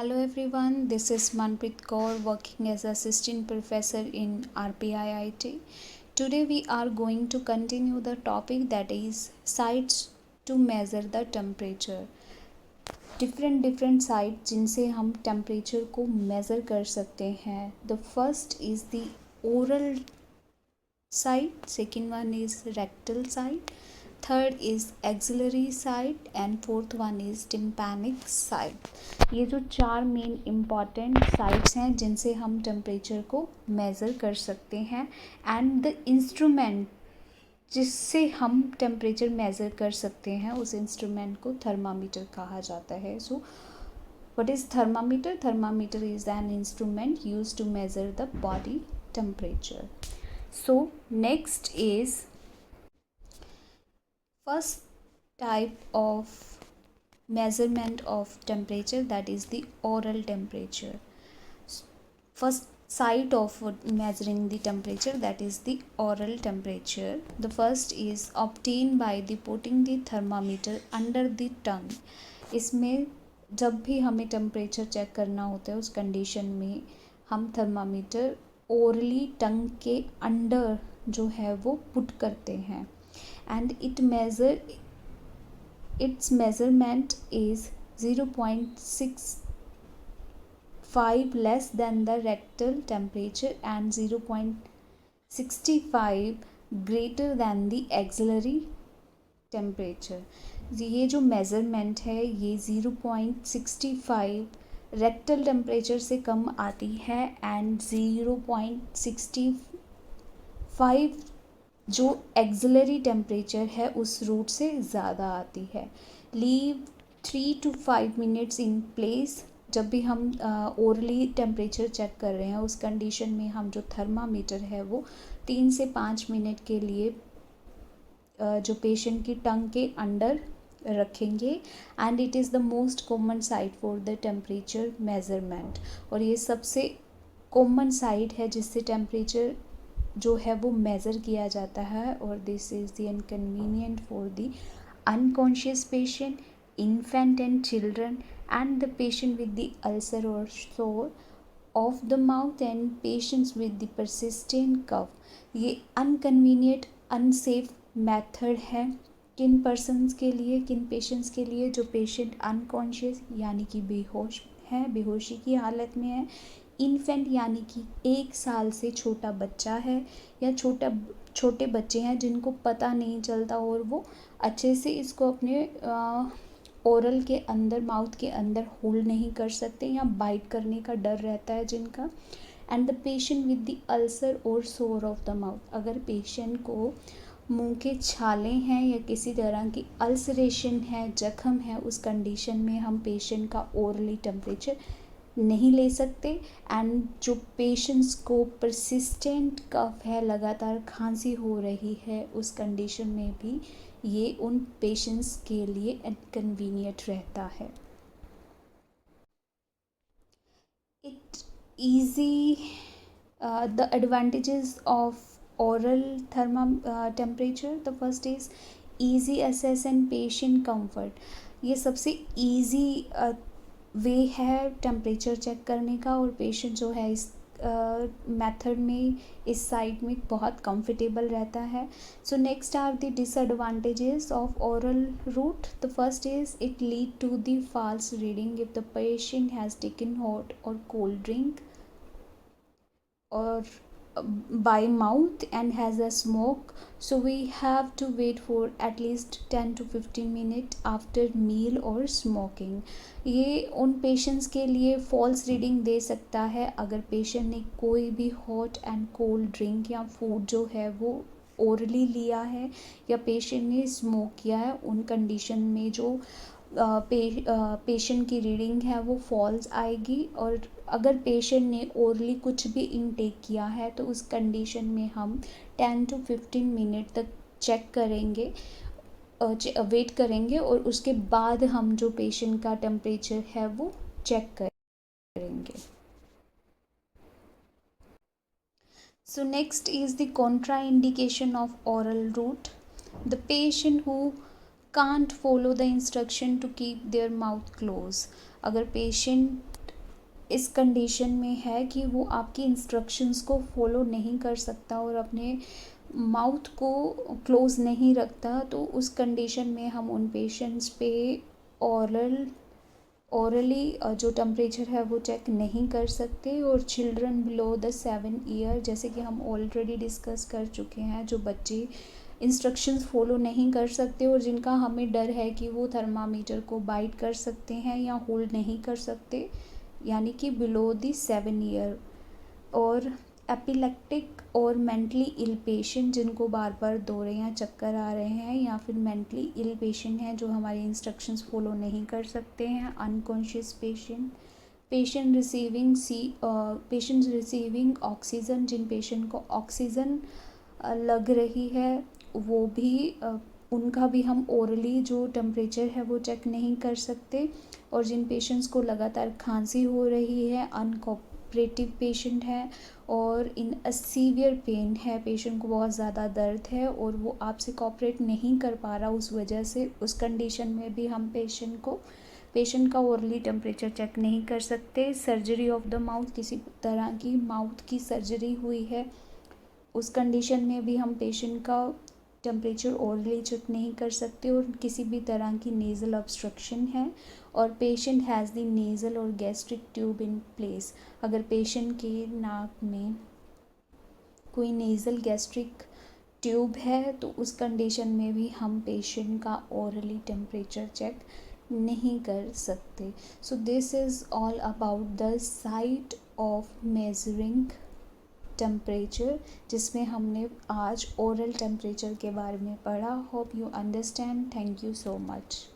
Hello everyone, this is Manpreet Kaur working as assistant professor in RPIIT. Today we are going to continue the topic that is sites to measure the temperature. different sites जिनसे हम temperature को measure कर सकते हैं. The first is the oral site, second one is rectal site, third is axillary site and fourth one is tympanic site. ये जो चार main important sites हैं जिनसे हम टेम्परेचर को मेज़र कर सकते हैं. एंड द इंस्ट्रूमेंट जिससे हम टेम्परेचर मेज़र कर सकते हैं उस इंस्ट्रूमेंट को थर्मामीटर कहा जाता है. So what is thermometer? Thermometer is an instrument used to measure the body temperature. So next is first type of measurement of temperature, that is the oral temperature. First site of measuring the temperature, that is the oral temperature. The first is obtained by the putting the thermometer under the tongue. इसमें जब भी हमें temperature check करना होता है उस condition में हम थर्मामीटर ओरली टंग के अंडर जो है वो पुट करते हैं. And its measurement is 0.65 less than the rectal temperature and 0.65 greater than the axillary temperature. ये जो मेज़रमेंट है ये 0.65 रेक्टल टेम्परेचर से कम आती है एंड 0.65 जो एक्सिलरी टेम्परेचर है उस रूट से ज़्यादा आती है. Leave 3 to 5 minutes in place. जब भी हम ओरली टेम्परेचर चेक कर रहे हैं उस कंडीशन में हम जो थर्मामीटर है वो 3 से 5 मिनट के लिए जो पेशेंट की टंग के अंडर रखेंगे. And it is the most common site for the temperature measurement. और ये सबसे कॉमन साइट है जिससे टेम्परेचर जो है वो मेज़र किया जाता है. और this is the inconvenient for the unconscious patient, infant and children and the patient with the ulcer or sore of the mouth and patients with the persistent cough. ये अनकन्वीनियंट अनसेफ मेथड है किन persons के लिए, किन patients के लिए जो patient unconscious यानी कि बेहोश है, बेहोशी की हालत में है, इन्फेंट यानी कि 1 साल से छोटा बच्चा है या छोटे बच्चे हैं जिनको पता नहीं चलता और वो अच्छे से इसको अपने ओरल के अंदर, माउथ के अंदर होल्ड नहीं कर सकते या बाइट करने का डर रहता है जिनका. And the patient with the ulcer or sore of the mouth. अगर पेशेंट को मुंह के छाले हैं या किसी तरह की अल्सरेशन है, जख्म है, उस कंडीशन में हम पेशेंट का ओरली टेम्परेचर नहीं ले सकते. एंड जो पेशेंट्स को परसिस्टेंट कफ है, लगातार खांसी हो रही है, उस कंडीशन में भी ये उन पेशेंट्स के लिए इनकन्वीनियंट रहता है. It easy the advantages of oral temperature. The first is easy access and patient comfort. ये सबसे easy वे है टेम्परेचर चेक करने का और पेशेंट जो है इस मेथड में, इस साइट में बहुत कंफर्टेबल रहता है. So next are the disadvantages of oral route. The first is it lead to the false reading if the patient has taken hot or cold drink or by mouth and has a smoke. So we have to wait for at least 10 to 15 minutes after meal or smoking. ये उन patients के लिए false reading दे सकता है अगर patient ने कोई भी हॉट एंड कोल्ड ड्रिंक या फूड जो है वो ओरली लिया है या पेशेंट ने स्मोक किया है. उन कंडीशन में जो पेशेंट की रीडिंग है वो फॉल्स आएगी. और अगर पेशेंट ने ओरली कुछ भी इनटेक किया है तो उस कंडीशन में हम 10 to 15 मिनट तक चेक करेंगे, वेट करेंगे और उसके बाद हम जो पेशेंट का टेम्परेचर है वो चेक करेंगे. सो next is the contraindication of oral route. The patient who can't follow the instruction to keep their mouth closed. अगर पेशेंट इस कंडीशन में है कि वो आपकी इंस्ट्रक्शंस को फॉलो नहीं कर सकता और अपने माउथ को क्लोज नहीं रखता, तो उस कंडीशन में हम उन पेशेंट्स पे ओरली जो टेम्परेचर है वो चेक नहीं कर सकते। और चिल्ड्रन बिलो द 7 ईयर, जैसे कि हम ऑलरेडी डिस्कस कर चुके हैं, जो बच्चे इंस्ट्रक्शंस फॉलो नहीं कर सकते और जिनका हमें डर है कि वो थर्मामीटर को बाइट कर सकते हैं या होल्ड नहीं कर सकते, यानी कि बिलो द 7 ईयर। और एपिलेप्टिक और मेंटली इल पेशेंट जिनको बार बार दौरे या चक्कर आ रहे हैं, या फिर मेंटली इल पेशेंट हैं जो हमारी इंस्ट्रक्शंस फॉलो नहीं कर सकते हैं, unconscious patient, patients receiving oxygen, जिन पेशेंट को ऑक्सीजन लग रही है वो भी उनका भी हम ओरली जो टेम्परेचर है वो चेक नहीं कर सकते। और जिन पेशेंट्स को लगातार खांसी हो रही है, अनकोऑपरेटिव पेशेंट है और इन अ सीवियर पेन है, पेशेंट को बहुत ज़्यादा दर्द है और वो आपसे कोऑपरेट नहीं कर पा रहा, उस वजह से उस कंडीशन में भी हम पेशेंट का ओरली टेम्परेचर चेक नहीं कर सकते। सर्जरी ऑफ द माउथ, किसी तरह की माउथ की सर्जरी हुई है, उस कंडीशन में भी हम पेशेंट का टेम्परेचर ओरली चेक नहीं कर सकते। और किसी भी तरह की नेज़ल ऑब्स्ट्रक्शन है और पेशेंट हैज़ द नेज़ल और गैस्ट्रिक ट्यूब इन प्लेस, अगर पेशेंट के नाक में कोई नेज़ल गैस्ट्रिक ट्यूब है तो उस कंडीशन में भी हम पेशेंट का ओरली टेम्परेचर चेक नहीं कर सकते। So this is all about the site of measuring temperature, जिसमें हमने आज ओरल टेम्परेचर के बारे में पढ़ा। Hope you understand. Thank you so much.